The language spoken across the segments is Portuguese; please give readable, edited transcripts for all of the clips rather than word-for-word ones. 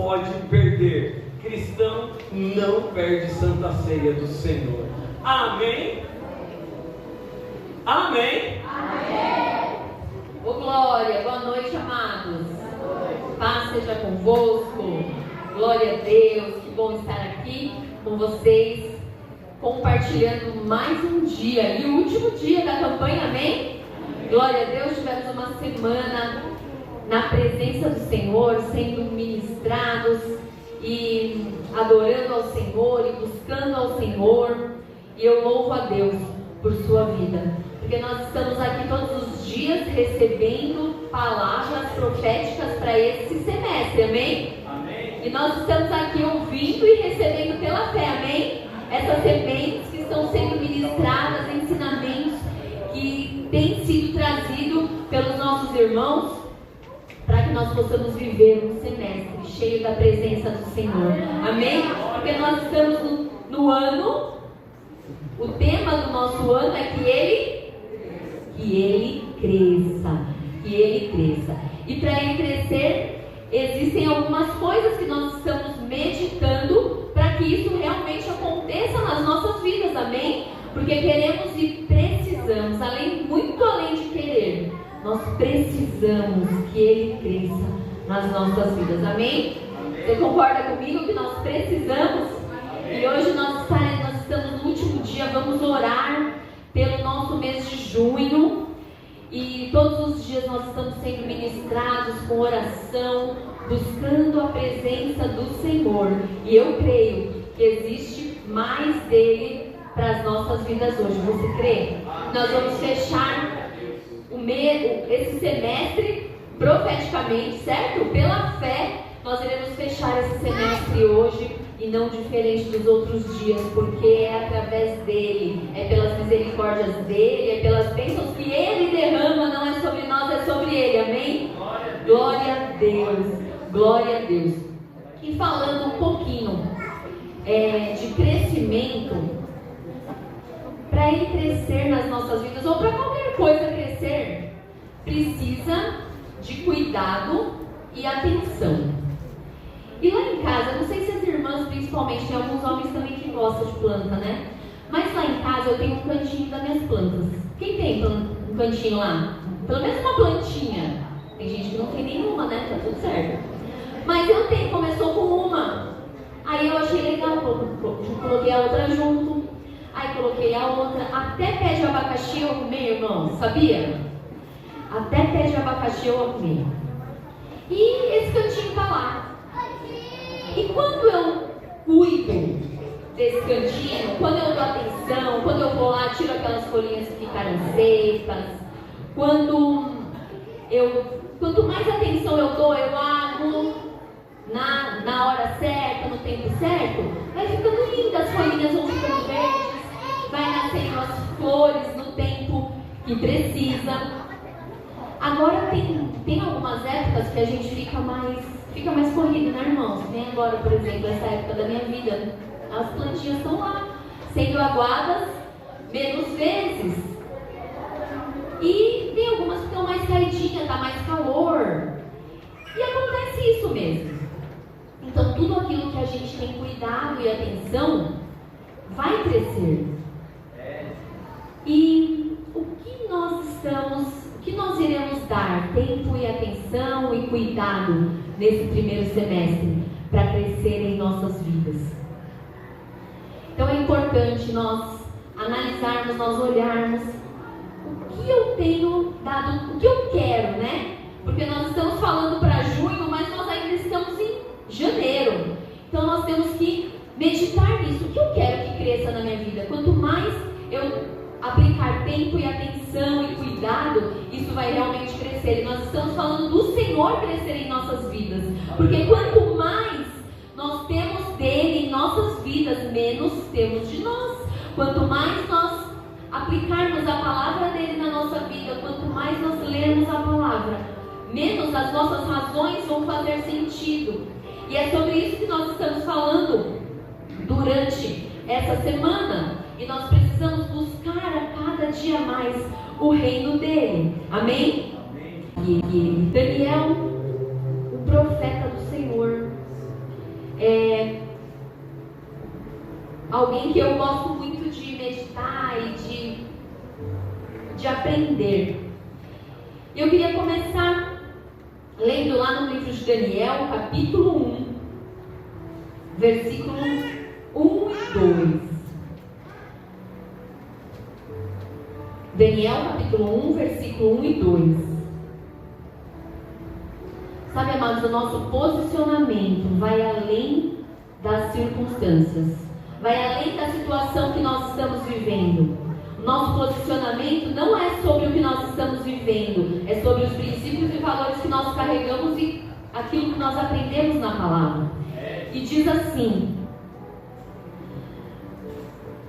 pode perder. Cristão não perde Santa Ceia do Senhor. Amém? Amém? Amém. Ô glória, boa noite, amados. Paz seja convosco. Glória a Deus, que bom estar aqui com vocês, compartilhando mais um dia, e o último dia da campanha, amém? Glória a Deus, tivemos uma semana na presença do Senhor, sendo ministrados e adorando ao Senhor e buscando ao Senhor, e eu louvo a Deus por sua vida, porque nós estamos aqui todos os dias recebendo palavras proféticas para esse semestre, amém? Amém. E nós estamos aqui ouvindo e recebendo pela fé, amém? Essas sementes que estão sendo ministradas, ensinamentos que têm sido trazidos pelos nossos irmãos, para que nós possamos viver um semestre cheio da presença do Senhor, amém? Porque nós estamos no ano, o tema do nosso ano é que Ele cresça, e para Ele crescer, existem algumas coisas que nós estamos meditando para que isso realmente aconteça nas nossas vidas, amém? Porque queremos e precisamos, muito além de querer, nós precisamos que Ele cresça nas nossas vidas, amém? Você concorda comigo que nós precisamos? E hoje nós estamos no último dia, vamos orar pelo nosso mês de junho, e todos os dias nós estamos sendo ministrados com oração, buscando a presença do Senhor, e eu creio que existe mais dele para as nossas vidas hoje. Você crê? Nós vamos fechar esse semestre profeticamente, certo? Pela fé, nós iremos fechar esse semestre hoje, e não diferente dos outros dias, porque é através dele, é pelas misericórdias dele, é pelas bênçãos que ele derrama, não é sobre nós, é sobre ele, amém? Glória a Deus, glória a Deus. E falando um pouquinho de crescimento, para ele crescer nas nossas vidas, ou para qualquer coisa crescer, precisa de cuidado e atenção. E lá em casa, não sei se as irmãs principalmente, tem alguns homens também que gostam de planta, né? Mas lá em casa eu tenho um cantinho das minhas plantas. Quem tem um cantinho lá? Pelo menos uma plantinha. Tem gente que não tem nenhuma, né? Tá tudo certo. Mas eu tenho, começou com uma. Aí eu achei legal, coloquei a outra junto. Aí coloquei a outra. Até pé de abacaxi eu arrumei, irmão, sabia? Até pé de abacaxi eu arrumei. E esse cantinho tá lá. E quando eu cuido desse cantinho, quando eu dou atenção, quando eu vou lá, tiro aquelas folhinhas que ficaram secas, quanto mais atenção eu dou, eu ago na hora certa, no tempo certo, vai ficando linda, as folhinhas vão ficando verdes, vai nascendo as flores no tempo que precisa. Agora tem algumas épocas que a gente fica mais corrido, né, irmãos? Nem agora, por exemplo, essa época da minha vida, as plantinhas estão lá, sendo aguadas menos vezes. E tem algumas que estão mais caidinhas, tá mais calor. E acontece isso mesmo. Então, tudo aquilo que a gente tem cuidado e atenção vai crescer. E o que nós iremos dar tempo e atenção e cuidado nesse primeiro semestre para crescer em nossas vidas? Então é importante nós analisarmos, nós olharmos o que eu tenho dado, o que eu quero, né? Porque nós estamos falando para junho, mas nós ainda estamos em janeiro. Então nós temos que meditar nisso. O que eu quero que cresça na minha vida? Quanto mais eu aplicar tempo e atenção e cuidado, isso vai realmente crescer. E nós estamos falando do Senhor crescer em nossas vidas, porque quanto mais nós temos dele em nossas vidas, menos temos de nós. Quanto mais nós aplicarmos a palavra dele na nossa vida, quanto mais nós lermos a palavra, menos as nossas razões vão fazer sentido. E é sobre isso que nós estamos falando durante essa semana. E nós precisamos buscar a cada dia mais o reino dele. Amém? E Daniel, o profeta do Senhor, alguém que eu gosto muito de meditar e de aprender. Eu queria começar lendo lá no livro de Daniel, capítulo 1, versículos 1 e 2. Daniel, capítulo 1, versículo 1 e 2. Sabe, amados, o nosso posicionamento vai além das circunstâncias, vai além da situação que nós estamos vivendo. O nosso posicionamento não é sobre o que nós estamos vivendo, é sobre os princípios e valores que nós carregamos e aquilo que nós aprendemos na palavra. E diz assim: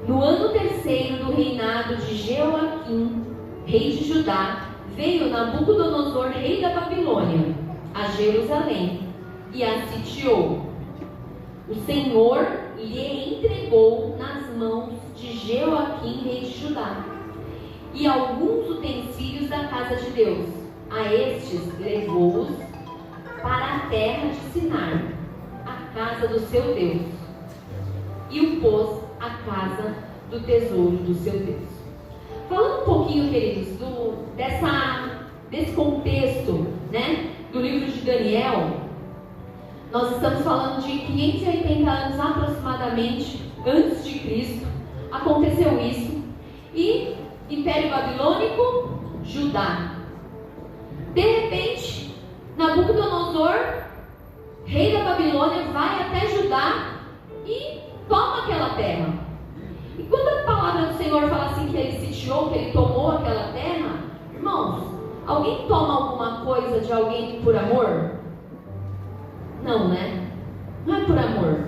no ano terceiro do reinado de Jeoaquim, rei de Judá, veio Nabucodonosor, rei da Babilônia, a Jerusalém e a sitiou. O Senhor lhe entregou nas mãos de Jeoaquim, rei de Judá, e alguns utensílios da casa de Deus. A estes levou-os para a terra de Sinar, a casa do seu Deus, e o pôs à casa do tesouro do seu Deus. Falando um pouquinho, queridos, desse contexto, né, do livro de Daniel, nós estamos falando de 580 anos aproximadamente antes de Cristo. Aconteceu isso. E Império Babilônico, Judá. De repente, Nabucodonosor, rei da Babilônia, vai até Judá e toma aquela terra. E quando a palavra do Senhor fala assim que ele sitiou, que ele tomou aquela terra, irmãos, alguém toma alguma coisa de alguém por amor? Não, né? Não é por amor.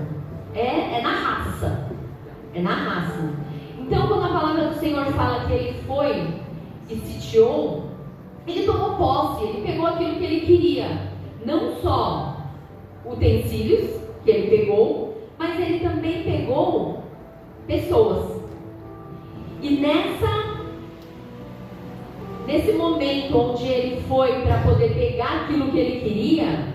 É na raça. É na raça. Então, quando a palavra do Senhor fala que ele foi e sitiou, ele tomou posse, ele pegou aquilo que ele queria. Não só utensílios que ele pegou, mas ele também pegou pessoas. E nesse momento onde ele foi para poder pegar aquilo que ele queria,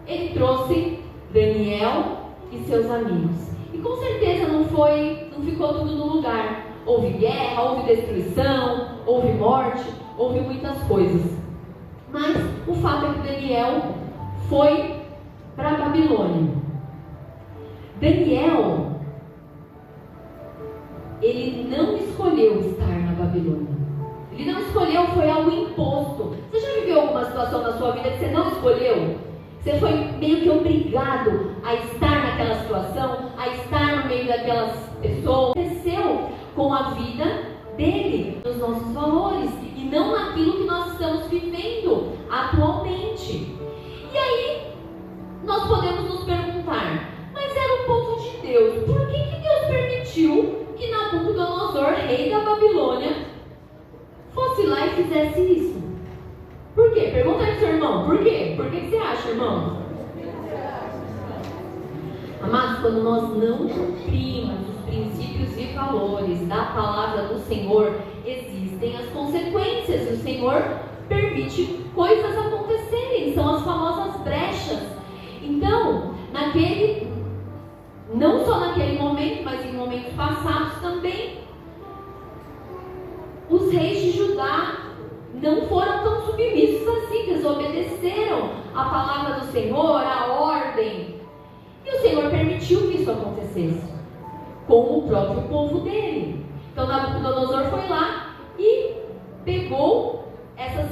ele trouxe Daniel e seus amigos. E com certeza não ficou tudo no lugar. Houve guerra, houve destruição, houve morte, houve muitas coisas. Mas o fato é que Daniel foi para a Babilônia. Daniel, ele não escolheu estar na Babilônia. Ele não escolheu, foi algo imposto. Você já viveu alguma situação na sua vida que você não escolheu? Você foi meio que obrigado a estar naquela situação, a estar no meio daquelas pessoas. Aconteceu com a vida dele, nos nossos valores, e não naquilo que nós estamos vivendo atualmente. E aí, nós podemos nos perguntar, mas era o povo de Deus, por que Deus permitiu que Nabucodonosor, rei da Babilônia, fosse lá e fizesse isso? Por quê? Pergunta aí pro seu irmão, por quê? Por que você acha, irmão? Amados, quando nós não cumprimos os princípios e valores da palavra do Senhor, existem as consequências. O Senhor permite coisas acontecerem, são as famosas brechas. Então, não só naquele momento, mas em momentos passados também, os reis de Judá não foram tão submissos assim, desobedeceram a palavra do Senhor, a ordem. E o Senhor permitiu que isso acontecesse com o próprio povo dele. Então Nabucodonosor foi lá e pegou essas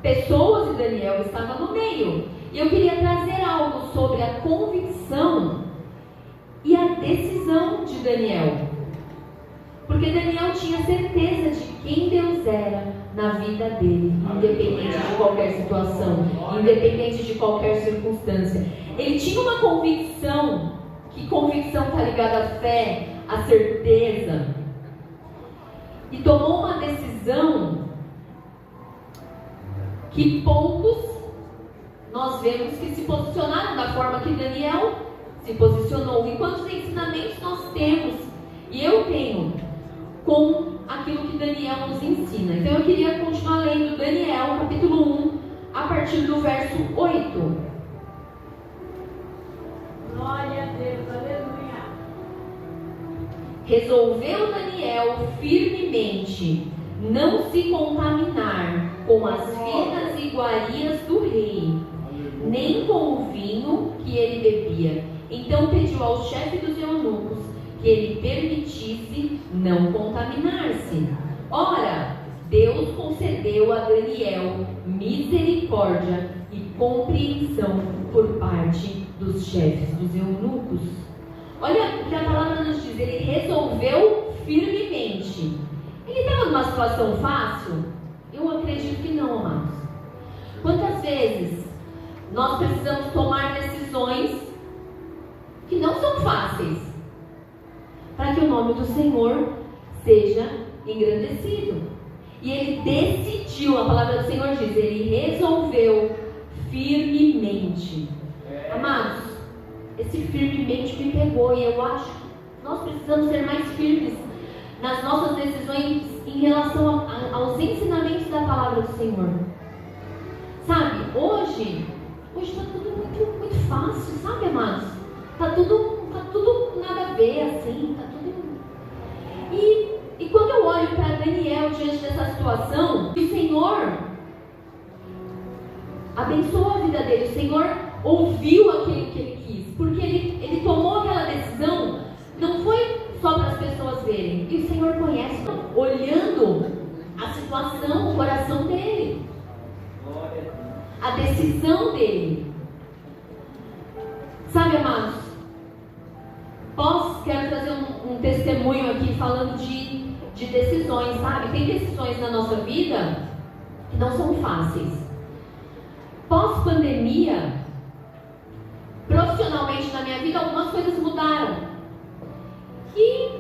pessoas, e Daniel estava no meio. E eu queria trazer algo sobre a convicção e a decisão de Daniel. Porque Daniel tinha certeza de quem Deus era na vida dele, independente de qualquer situação, independente de qualquer circunstância. Ele tinha uma convicção, que convicção está ligada à fé, à certeza, e tomou uma decisão que poucos nós vemos que se posicionaram da forma que Daniel se posicionou. E quantos ensinamentos nós temos, e eu tenho, com aquilo que Daniel nos ensina. Então eu queria continuar lendo Daniel, capítulo 1, a partir do verso 8. Glória a Deus, aleluia. resolveu Daniel firmemente não se contaminar com as finas iguarias do rei, nem com o vinho que ele bebia. Então pediu ao chefe dos eunucos que ele permitisse não contaminar-se. Ora, Deus concedeu a Daniel misericórdia e compreensão por parte dos chefes dos eunucos. Olha o que a palavra nos diz, ele resolveu firmemente. Ele estava numa situação fácil? Eu acredito que não, amados. Quantas vezes nós precisamos tomar decisões que não são fáceis para que o nome do Senhor seja engrandecido? E ele decidiu, a palavra do Senhor diz, ele resolveu firmemente. Amados, esse firmemente me pegou, e eu acho que nós precisamos ser mais firmes nas nossas decisões em relação aos ensinamentos da palavra do Senhor. Sabe, hoje está tudo muito fácil, sabe, amados? Tá tudo nada a ver, assim, tá tudo... E quando eu olho para Daniel diante dessa situação, o Senhor abençoou a vida dele, o Senhor ouviu aquilo que ele quis, porque ele tomou aquela decisão, não foi só para as pessoas verem, e o Senhor conhece, olhando a situação, o coração dele, a decisão dele. Sabe, amados, quero trazer um testemunho aqui falando de decisões, sabe? Tem decisões na nossa vida que não são fáceis. Pós-pandemia, profissionalmente na minha vida, algumas coisas mudaram. E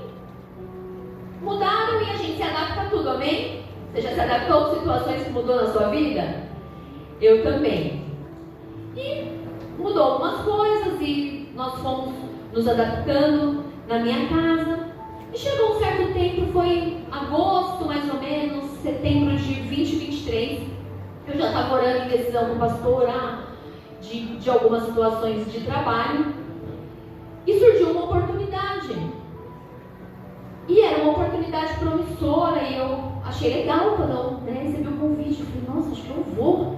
a gente se adapta a tudo, amém? Você já se adaptou a situações que mudou na sua vida? Eu também. E mudou algumas coisas e nós fomos nos adaptando na minha casa. E chegou um certo tempo, foi agosto mais ou menos, setembro de 2023. Eu já estava orando em decisão com o pastor de algumas situações de trabalho. E surgiu uma oportunidade. E era uma oportunidade promissora e eu achei legal quando eu recebi o convite. Eu falei, nossa, acho que eu vou.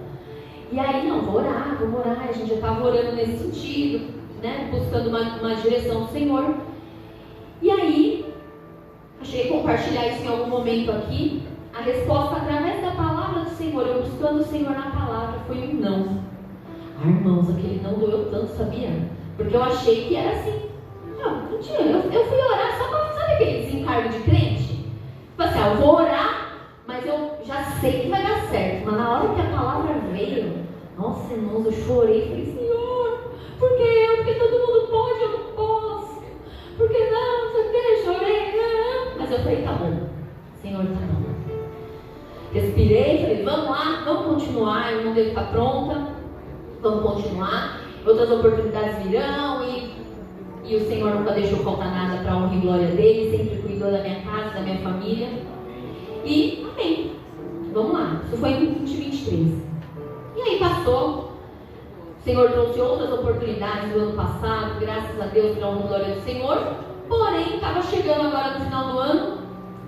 E aí, não, vamos orar. A gente já estava orando nesse sentido, né? Buscando uma direção do Senhor. E aí, achei compartilhar isso em algum momento aqui. A resposta através da palavra do Senhor, eu buscando o Senhor na palavra, foi um não. Irmãos, aquele não doeu tanto, sabia? Porque eu achei que era assim. Não tinha. Eu fui orar só para, sabe aquele desencargo de crente? Tipo assim, eu vou orar, mas eu já sei que vai dar certo. Mas na hora que a palavra veio, nossa, irmãos, eu chorei. Falei, Senhor, por que eu? Porque todo mundo pode, eu não posso. Por que não? Não sei o que, chorei. Não. Mas eu falei, tá bom. Senhor, tá bom. Respirei, falei, vamos lá, vamos continuar. Eu não devo estar pronta. Vamos continuar. Outras oportunidades virão e o Senhor nunca deixou faltar nada para a honra e glória dele. Sempre cuidou da minha casa, da minha família. E amém. Vamos lá. Isso foi em 2023. E aí passou. O Senhor trouxe outras oportunidades do ano passado. Graças a Deus, pela honra e glória do Senhor. Porém, estava chegando agora no final do ano.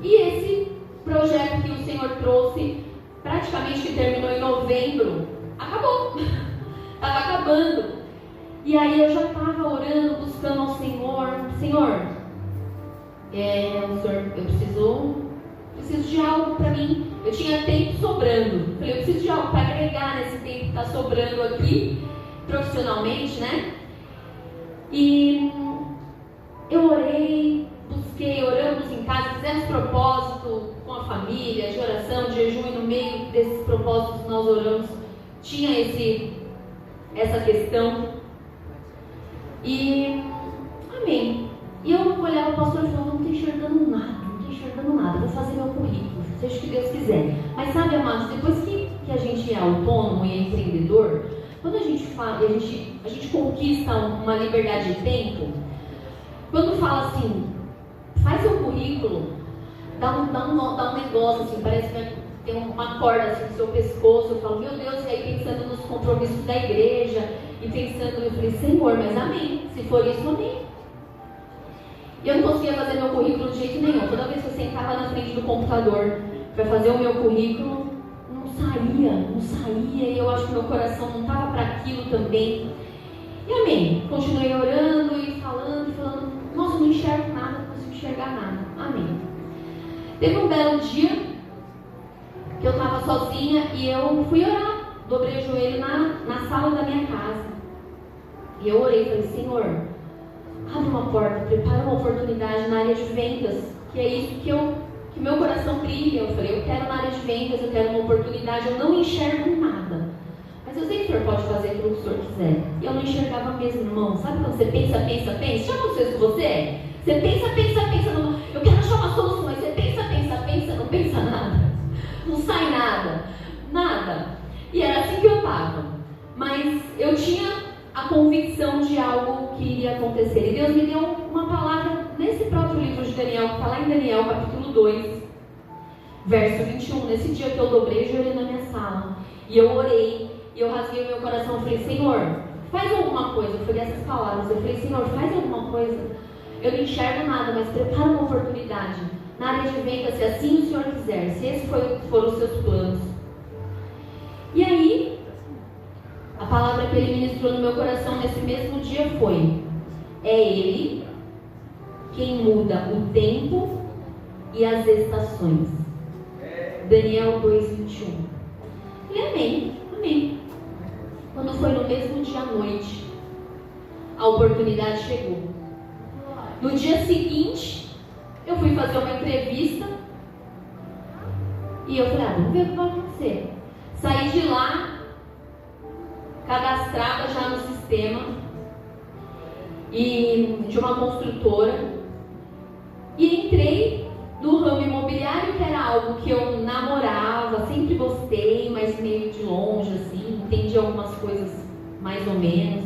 E esse projeto que o Senhor trouxe, praticamente que terminou em novembro, acabou. Estava acabando. E aí eu já estava orando, buscando ao Senhor. Senhor, eu preciso de algo para mim. Eu tinha tempo sobrando. Falei, eu preciso de algo para agregar nesse tempo que está sobrando aqui, profissionalmente, né? E eu orei, busquei, oramos em casa, fizemos propósito com a família, de oração, de jejum, e no meio desses propósitos nós oramos. Tinha essa questão. E amém. E eu olhava o pastor e falava, não estou enxergando nada, vou fazer meu currículo, seja o que Deus quiser. Mas sabe, amados, depois que a gente é autônomo e é empreendedor, quando a gente fala, a gente conquista uma liberdade de tempo, quando fala assim, faz seu currículo, dá um negócio assim, parece que tem uma corda assim no seu pescoço. Eu falo, meu Deus, e aí pensando nos compromissos da igreja, e pensando, eu falei, Senhor, mas amém, se for isso, amém. E eu não conseguia fazer meu currículo de jeito nenhum. Toda vez que eu sentava na frente do computador para fazer o meu currículo, não saía, e eu acho que meu coração não estava para aquilo também. E amém. Continuei orando e falando, nossa, não enxergo nada, não consigo enxergar nada. Amém. Teve um belo dia que eu estava sozinha e eu fui orar. Dobrei o joelho na sala da minha casa. E eu orei e falei, Senhor, abre uma porta, prepara uma oportunidade na área de vendas, que é isso que meu coração brilha. Eu falei, eu quero na área de vendas, eu quero uma oportunidade, eu não enxergo nada. Mas eu sei que o Senhor pode fazer aquilo que o Senhor quiser. E eu não enxergava mesmo, irmão. Sabe quando você pensa? Já aconteceu isso com você? Você pensa, não, eu quero achar uma solução, mas você pensa, não pensa nada. Não sai nada. E era assim que eu estava. Mas eu tinha a convicção de algo que iria acontecer. E Deus me deu uma palavra nesse próprio livro de Daniel, que está lá em Daniel, capítulo 2, verso 21. Nesse dia que eu dobrei o joelho na minha sala, e eu orei, e eu rasguei o meu coração, eu falei, Senhor, faz alguma coisa. Eu falei essas palavras, eu falei, Senhor, faz alguma coisa. Eu não enxergo nada, mas prepara uma oportunidade na área de venda, se assim o Senhor quiser, se esses foram os seus planos. E aí, a palavra que Ele ministrou no meu coração nesse mesmo dia foi: é Ele quem muda o tempo e as estações. Daniel 2:21. E amém. Quando foi no mesmo dia à noite, a oportunidade chegou. No dia seguinte, eu fui fazer uma entrevista e eu falei, vamos ver o que vai acontecer. Saí de lá, cadastrada já no sistema e de uma construtora, e entrei no ramo imobiliário, que era algo que eu namorava, sempre gostei, mas meio de longe, assim, entendi algumas coisas mais ou menos,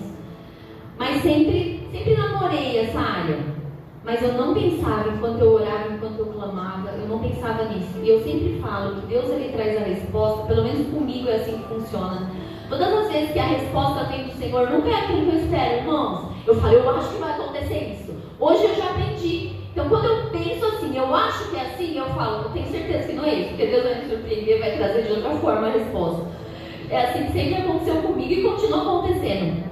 mas sempre namorei essa área. Mas eu não pensava, enquanto eu orava, enquanto eu clamava, eu não pensava nisso. E eu sempre falo que Deus, Ele traz a resposta, pelo menos comigo é assim que funciona. Todas as vezes que a resposta vem do Senhor, nunca é aquilo que eu espero, irmãos. Eu falo, eu acho que vai acontecer isso. Hoje eu já aprendi. Então quando eu penso assim, eu acho que é assim, eu falo, eu tenho certeza que não é isso, porque Deus vai me surpreender, vai trazer de outra forma a resposta. É assim que sempre aconteceu comigo e continua acontecendo.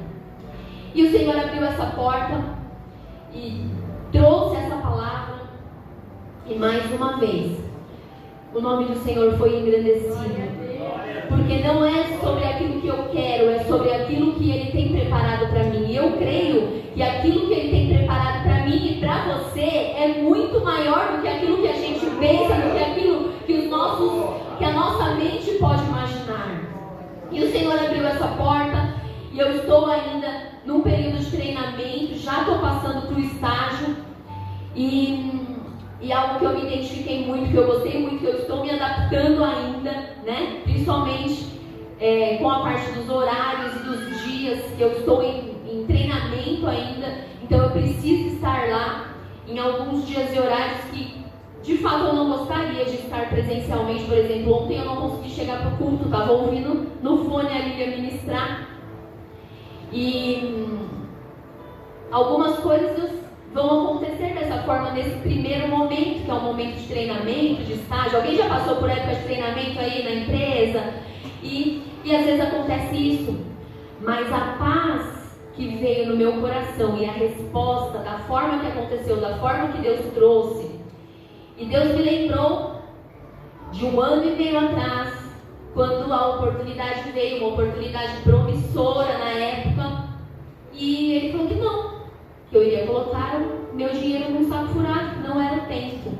E o Senhor abriu essa porta e trouxe essa palavra, e mais uma vez o nome do Senhor foi engrandecido, porque não é sobre aquilo que eu quero, é sobre aquilo que Ele tem preparado para mim. E eu creio que aquilo que Ele tem preparado para mim e para você é muito maior do que aquilo que a gente pensa, do que aquilo que a nossa mente pode imaginar. E o Senhor abriu essa porta, e eu estou ainda num período de treinamento, já estou passando para o estágio, e algo que eu me identifiquei muito, que eu gostei muito, que eu estou me adaptando ainda, né? Principalmente com a parte dos horários e dos dias, que eu estou em treinamento ainda, então eu preciso estar lá em alguns dias e horários que de fato eu não gostaria de estar presencialmente. Por exemplo, ontem eu não consegui chegar para o culto, estava ouvindo no fone a Lívia ministrar. E algumas coisas vão acontecer dessa forma nesse primeiro momento, que é um momento de treinamento, de estágio. Alguém já passou por época de treinamento aí na empresa? E às vezes acontece isso. Mas a paz que veio no meu coração e a resposta da forma que aconteceu, da forma que Deus trouxe. E Deus me lembrou de 1 ano e meio atrás, quando a oportunidade veio, uma oportunidade promissora na época, e Ele falou que não, que eu iria colocar o meu dinheiro num saco furado, que não era o tempo.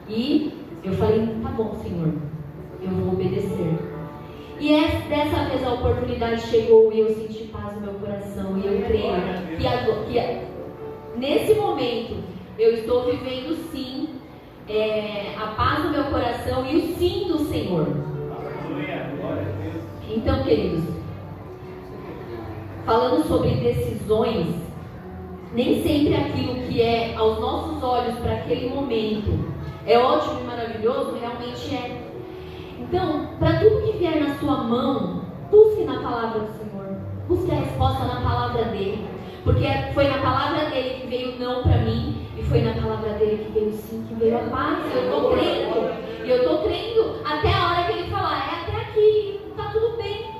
E eu falei, tá bom, Senhor, eu vou obedecer. E dessa vez a oportunidade chegou e eu senti paz no meu coração, e eu creio que nesse momento eu estou vivendo sim a paz no meu coração e o sim do Senhor. Então, queridos, falando sobre decisões, nem sempre aquilo que é aos nossos olhos para aquele momento é ótimo e maravilhoso, realmente é. Então, para tudo que vier na sua mão, busque na palavra do Senhor, busque a resposta na palavra dele. Porque foi na palavra dele que veio o não para mim, e foi na palavra dele que veio o sim, que veio a paz. Eu estou crendo, e eu estou crendo até a hora que ele falar, é até aqui, está tudo bem.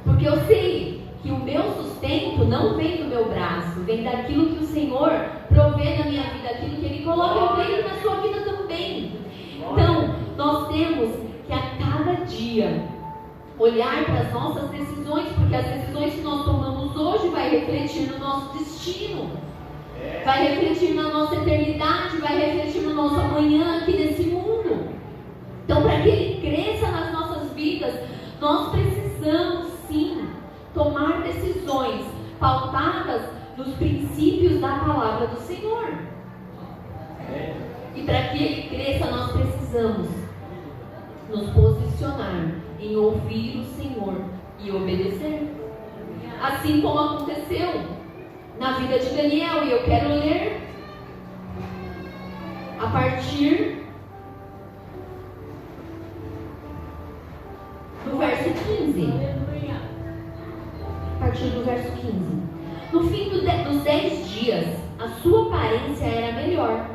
Porque eu sei que o meu sustento não vem do meu braço, vem daquilo que o Senhor provê na minha vida, aquilo que Ele coloca, eu creio na sua vida também. Então, nós temos que a cada dia olhar para as nossas decisões, porque as decisões que nós tomamos hoje vai refletir no nosso destino, vai refletir na nossa eternidade, vai refletir no nosso amanhã aqui nesse mundo. Então, para que Ele cresça nas nossas vidas, nós precisamos sim tomar decisões pautadas nos princípios da palavra do Senhor. E para que Ele cresça, nós precisamos nos posicionar em ouvir o Senhor e obedecer. Assim como aconteceu na vida de Daniel, e eu quero ler a partir do verso 15. A partir do verso 15. No fim dos 10 dias, a sua aparência era melhor.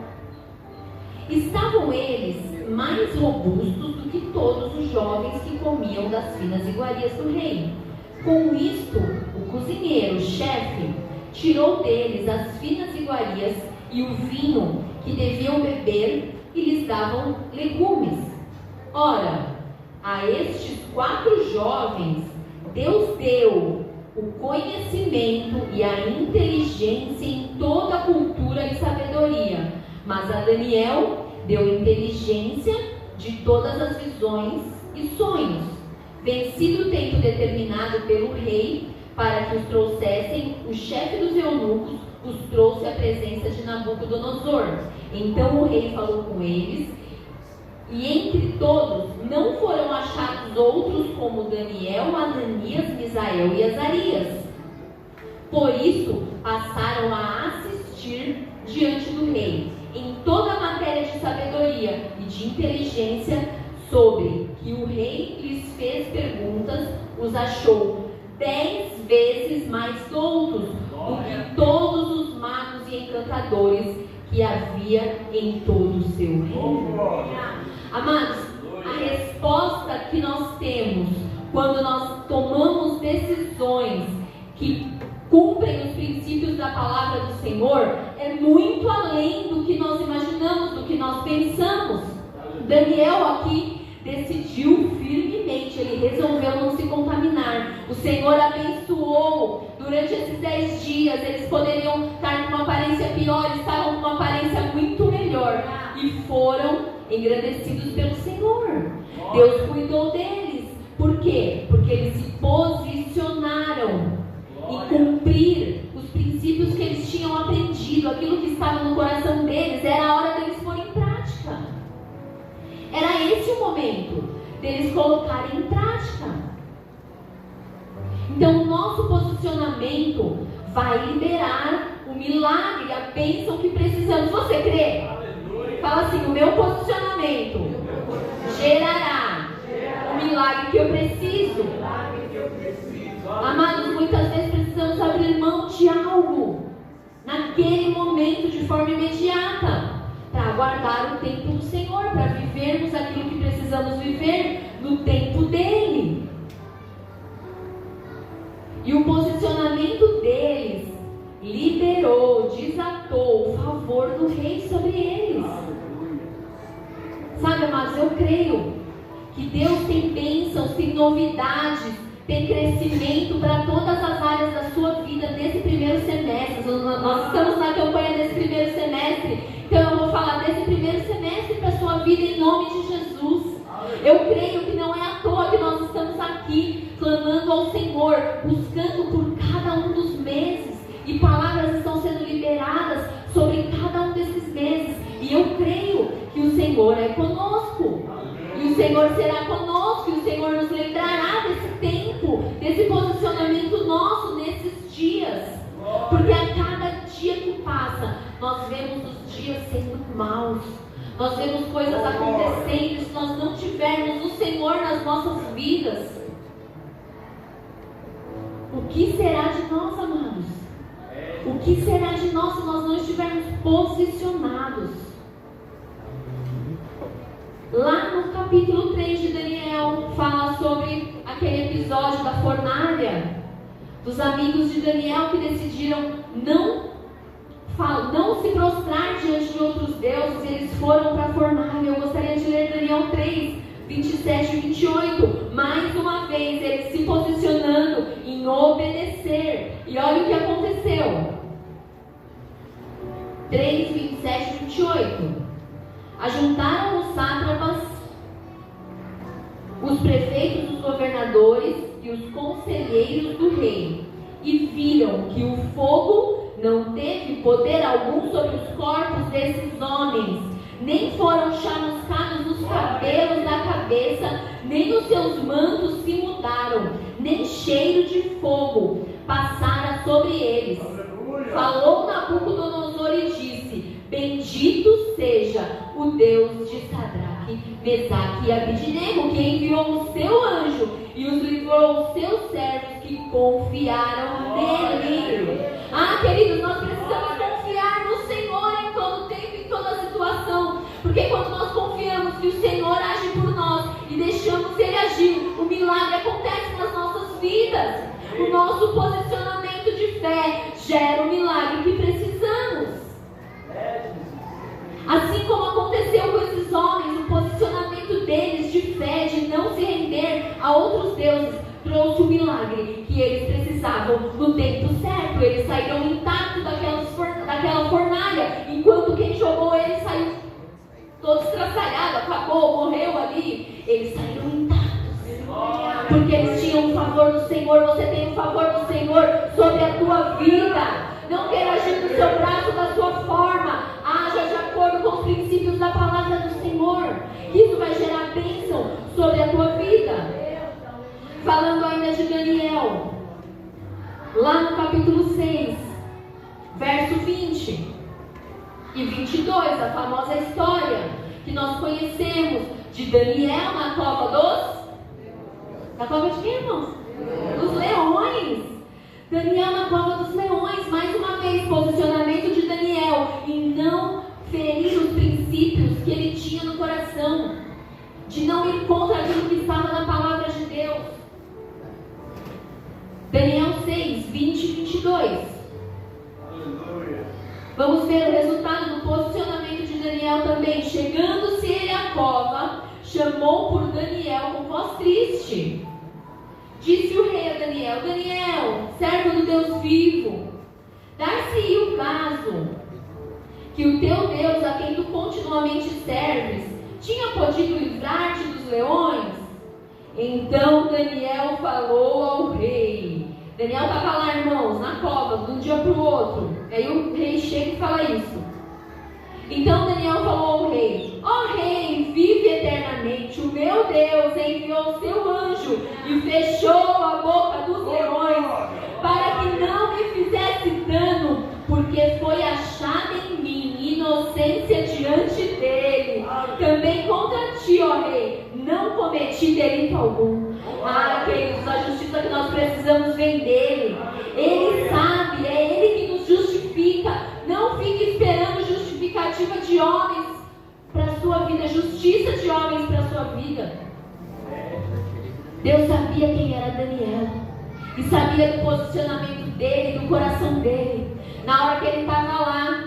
Estavam eles mais robustos do que todos os jovens que comiam das finas iguarias do rei. Com isto, o cozinheiro, o chefe, tirou deles as finas iguarias e o vinho que deviam beber e lhes davam legumes. Ora, a estes 4 jovens, Deus deu o conhecimento e a inteligência em toda a cultura e sabedoria, mas a Daniel deu inteligência de todas as visões e sonhos. Vencido o tempo determinado pelo rei para que os trouxessem, o chefe dos eunucos os trouxe à presença de Nabucodonosor. Então o rei falou com eles, e entre todos não foram achados outros como Daniel, Ananias, Misael e Azarias. Por isso passaram a assistir diante do rei em toda a matéria de sabedoria e de inteligência, sobre que o rei lhes fez perguntas, os achou 10 vezes mais doutos do que todos os magos e encantadores que havia em todo o seu reino. Amados, a resposta que nós temos quando nós tomamos decisões que cumprem os princípios da palavra do Senhor é muito além do que nós imaginamos, do que nós pensamos. Daniel aqui decidiu firmemente, ele resolveu não se contaminar. O Senhor abençoou durante esses 10 dias. Eles poderiam estar com uma aparência pior, estavam com uma aparência muito melhor e foram engrandecidos pelo Senhor. Deus cuidou deles. Por quê? Porque eles se posicionaram em cumprir os princípios que eles tinham aprendido. Aquilo que estava no coração deles, era a hora deles pôr em prática. Era esse o momento deles colocarem em prática. Então o nosso posicionamento vai liberar o milagre, a bênção que precisamos. Você crê? Fala assim: o meu posicionamento gerará o milagre que eu preciso. Amados, muitas vezes precisamos abrir mão de algo naquele momento, de forma imediata, para aguardar o tempo do Senhor, para vivermos aquilo que precisamos viver no tempo dele. E o posicionamento deles liberou, desatou o favor do rei sobre eles. Sabe, amados, eu creio que Deus tem bênçãos, tem novidades, tem crescimento para todas as áreas da sua vida nesse primeiro semestre. Nós estamos na campanha desse primeiro semestre, então eu vou falar desse primeiro semestre para a sua vida em nome de Jesus. Eu creio que não é à toa que nós estamos aqui clamando ao Senhor, buscando por cada um dos meses, e palavras estão sendo liberadas sobre cada um desses meses, e eu creio que o Senhor é conosco, e o Senhor será conosco, e o Senhor nos lembrará desse tempo, desse posicionamento nosso nesses dias, porque a cada dia que passa, nós vemos os dias sendo maus, nós vemos coisas acontecendo. Se nós não tivermos o Senhor nas nossas vidas, o que será de nós, amados? O que será de nós se nós não estivermos posicionados? Lá no capítulo 3 de Daniel, fala sobre aquele episódio da fornalha, dos amigos de Daniel que decidiram não se prostrar diante de outros deuses, e eles foram para a fornalha. Eu gostaria de ler Daniel 3, 27 e 28. Mais uma vez, eles se posicionando em obedecer. E olha o que aconteceu. 3, 27 e 28. Ajuntaram os sátrapas, os prefeitos, os governadores e os conselheiros do rei, e viram que o fogo não teve poder algum sobre os corpos desses homens, nem foram chamuscados os cabelos da cabeça, nem os seus mantos se mudaram, nem cheiro de fogo passara sobre eles. Falou Nabucodonosor e disse: bendito seja o Deus de Sadraque, Mesaque e Abidnego, que enviou o seu anjo e os livrou os seus servos que confiaram nele. Queridos, nós precisamos confiar no Senhor em todo tempo, em toda situação, porque quando nós confiamos que o Senhor age por nós e deixamos Ele agir, o milagre acontece nas nossas vidas. O nosso posicionamento de fé gera o milagre que precisamos. Assim como aconteceu com esses homens, o posicionamento deles de fé, de não se render a outros deuses, trouxe o milagre que eles precisavam no tempo certo. Eles saíram intactos daquela fornalha, enquanto quem jogou eles saiu todo estraçalhado, acabou, morreu ali. Eles saíram intactos, porque eles tinham o favor do Senhor. Você tem o favor do Senhor sobre a tua vida. Não queira agir do seu braço, da sua forma. Haja de acordo com os princípios da palavra do Senhor. Isso vai gerar bênção sobre a tua vida. Falando ainda de Daniel, lá no capítulo 6, verso 20 e 22, a famosa história que nós conhecemos de Daniel na cova Na cova de quem, irmãos? Dos leões. Daniel na cova dos leões. Mais uma vez, posicionamento de Daniel em não ferir os princípios que ele tinha no coração, de não ir contra aquilo que estava na palavra de Deus. Daniel 6, 20 e 22. Vamos ver o resultado do posicionamento de Daniel também. Chegando-se ele à cova, chamou por Daniel com voz triste. Disse o rei a Daniel: Daniel, servo do Deus vivo, dar-se-ia o caso que o teu Deus, a quem tu continuamente serves, tinha podido livrar-te dos leões? Então Daniel falou ao rei. Daniel estava lá, irmãos, na cova, de um dia para o outro. Aí o rei chega e fala isso. Então Daniel falou ao rei: ó rei, vive eternamente. O meu Deus enviou o seu anjo e fechou a boca dos leões, para que não me fizesse dano, porque foi achada em mim inocência diante dele. Também contra ti, ó rei, não cometi delito algum. Queridos, a justiça que nós precisamos vem dele. Ele sabe, é ele que nos justifica. Não fique esperando justificativa de homens para a sua vida, justiça de homens para a sua vida. Deus sabia quem era Daniel e sabia do posicionamento dele, do coração dele. Na hora que ele estava lá,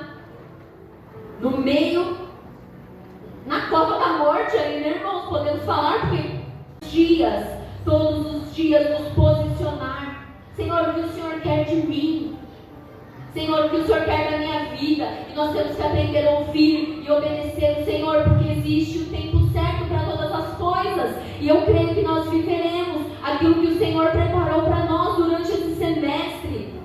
no meio, na cova da morte ali, né, irmãos? Podemos falar porque todos os dias nos posicionar. Senhor, o que o Senhor quer de mim? Senhor, o que o Senhor quer da minha vida? E nós temos que aprender a ouvir e obedecer o Senhor, porque existe o tempo certo para todas as coisas. E eu creio que nós viveremos aquilo que o Senhor preparou para nós durante esse semestre.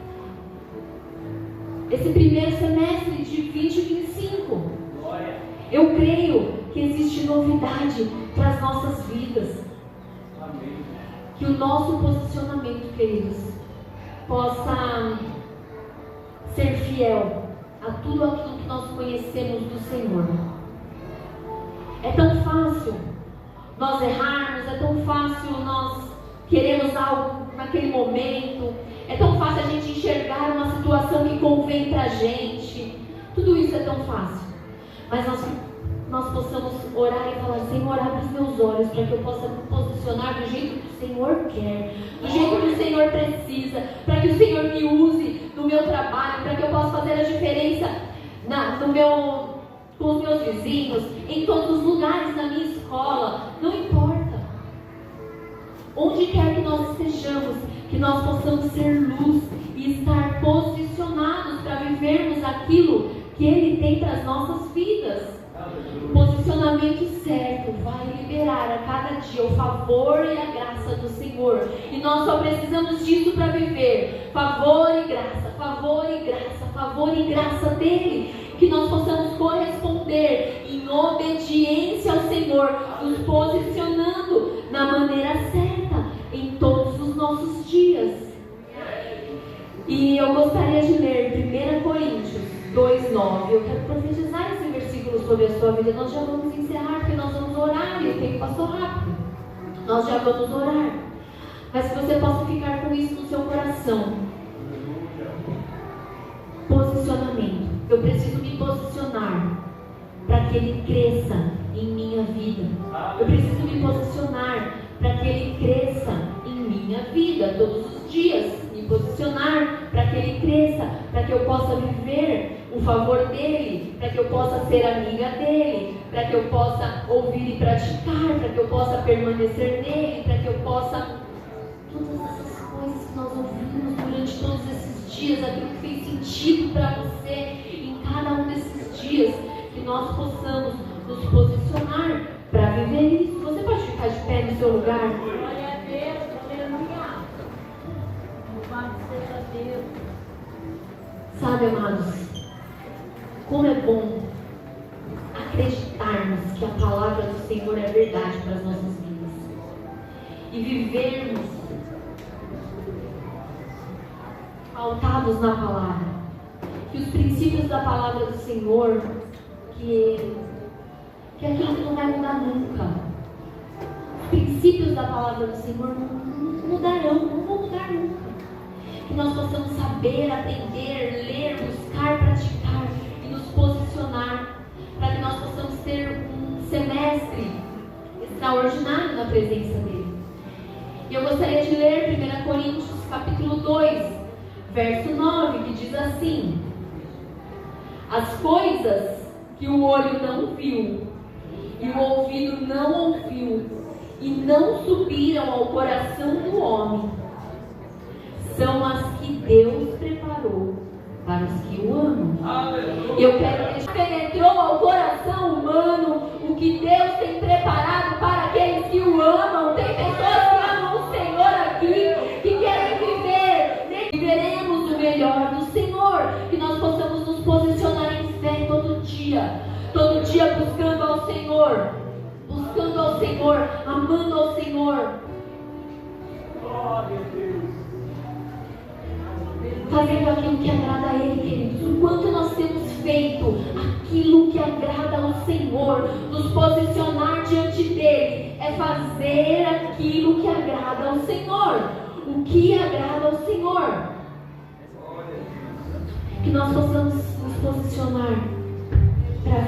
Esse primeiro semestre de 20 e 25. Eu creio que existe novidade para as nossas vidas. Que o nosso posicionamento, queridos, possa ser fiel a tudo aquilo que nós conhecemos do Senhor. É tão fácil nós errarmos, é tão fácil nós queremos algo naquele momento, é tão fácil a gente enxergar uma situação que convém pra gente. Tudo isso é tão fácil. Mas nós possamos orar e falar: Senhor, abre os meus olhos para que eu possa me posicionar do jeito que o Senhor quer, do jeito que o Senhor precisa, para que o Senhor me use no meu trabalho, para que eu possa fazer a diferença com os meus vizinhos, em todos os lugares, na minha escola, não importa. Onde quer que nós estejamos, que nós possamos ser luz e estar posicionados para vivermos aquilo que Ele tem para as nossas vidas. O posicionamento certo vai liberar a cada dia o favor e a graça do Senhor. E nós só precisamos disso para viver. Favor e graça, favor e graça, favor e graça dEle. Que nós possamos corresponder em obediência ao Senhor, nos posicionando na maneira certa em todos os nossos dias. E eu gostaria de ler 1 Coríntios 2:9. Eu quero profetizar esse versículo sobre a sua vida. Nós já vamos encerrar, porque nós vamos orar e o tempo passou rápido. Nós já vamos orar. Mas que você possa ficar com isso no seu coração. Posicionamento. Eu preciso me posicionar para que Ele cresça em minha vida. Eu preciso me posicionar para que Ele cresça em minha vida todos os dias. Me posicionar para que Ele cresça, para que eu possa viver o favor dEle, para que eu possa ser amiga dEle, para que eu possa ouvir e praticar, para que eu possa permanecer nele, para que eu possa... Todas essas coisas que nós ouvimos durante todos esses dias, aquilo que fez sentido para você em cada um desses dias, que nós possamos nos posicionar para viver isso. Você pode ficar de pé no seu lugar? Glória a Deus, aleluia. Louvado seja Deus. Sabe, amados, como é bom acreditarmos que a palavra do Senhor é verdade para as nossas vidas e vivermos pautados na palavra, que os princípios da palavra do Senhor, que aquilo que não vai mudar nunca, os princípios da palavra do Senhor não mudarão, não vão mudar nunca. Que nós possamos saber, aprender, ler, buscar, praticar e nos posicionar, para que nós possamos ter um semestre extraordinário na presença dEle. E eu gostaria de ler 1 Coríntios capítulo 2, verso 9, que diz assim: as coisas que o olho não viu e o ouvido não ouviu e não subiram ao coração do homem, são as que Deus preparou para os que o amam. E eu quero deixar: penetrou ao coração humano o que Deus tem preparado para aqueles que o amam. Tem pessoas que amam o Senhor aqui, que querem viver. Viveremos o melhor do Senhor. Que nós possamos nos posicionar em fé todo dia buscando ao Senhor, amando ao Senhor. Glória a Deus. Fazendo aquilo que agrada a Ele, queridos. O quanto nós temos feito aquilo que agrada ao Senhor, nos posicionar diante dEle, é fazer aquilo que agrada ao Senhor. O que agrada ao Senhor. Que nós possamos nos posicionar para